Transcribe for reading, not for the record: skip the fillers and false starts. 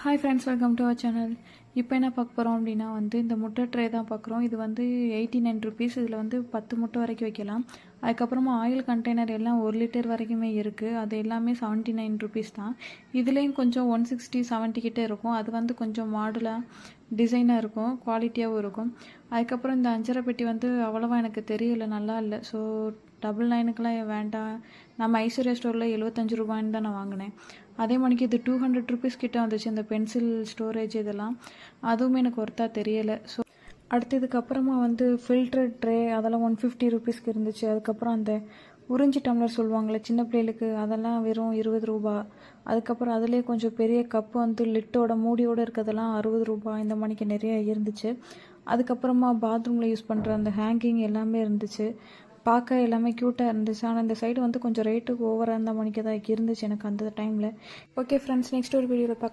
Hi friends, welcome to our channel. இப்போ என்ன பார்க்க போகிறோம் அப்படின்னா இந்த முட்டை ட்ரே தான் பார்க்குறோம். இது 89 ருபீஸ். இதில் 10 முட்டை வரைக்கும் வைக்கலாம். அதுக்கப்புறமா ஆயில் கண்டெய்னர் எல்லாம் 1 லிட்டர் வரைக்குமே இருக்குது. அது எல்லாமே 79 ருபீஸ் தான். இதுலேயும் கொஞ்சம் 160, 70 கிட்டே இருக்கும். அது கொஞ்சம் மாடலாக டிசைனாக இருக்கும், குவாலிட்டியாகவும் இருக்கும். அதுக்கப்புறம் இந்த அஞ்சரை பெட்டி அவ்வளோவா எனக்கு தெரியலை, நல்லா இல்லை. ஸோ 99க்குலாம் வேண்டாம். நம்ம ஐஸ்வர்யா ஸ்டோரில் 75 ரூபாய்ன்னு தான் நான் வாங்கினேன். அதே மணிக்கு இது 200 ருபீஸ் கிட்ட வந்துச்சு. இந்த பென்சில் ஸ்டோரேஜ் இதெல்லாம் அதுவுமே எனக்கு ஒர்த்தாக தெரியலை. ஸோ அடுத்ததுக்கப்புறமா ஃபில்டர் ட்ரே அதெல்லாம் 150 ருபீஸ்க்கு இருந்துச்சு. அதுக்கப்புறம் அந்த உறிஞ்சி டம்ளர் சொல்லுவாங்களே சின்ன பிள்ளைகளுக்கு, அதெல்லாம் வெறும் 20 ரூபா. அதுக்கப்புறம் அதிலே கொஞ்சம் பெரிய கப்பு லிட்டோட மூடியோடு இருக்கிறதெல்லாம் 60 ரூபா. இந்த மணிக்கு நிறைய இருந்துச்சு. அதுக்கப்புறமா பாத்ரூமில் யூஸ் பண்ணுற அந்த ஹேங்கிங் எல்லாமே இருந்துச்சு. பார்க்க எல்லாமே க்யூட்டாக இருந்துச்சு. ஆனால் இந்த சைடு கொஞ்சம் ரேட்டுக்கு ஓவராக இருந்த மணிக்கு தான் இருந்துச்சு எனக்கு அந்த டைமில். ஓகே ஃப்ரெண்ட்ஸ், நெக்ஸ்ட் ஒரு வீடியோவில் பார்க்க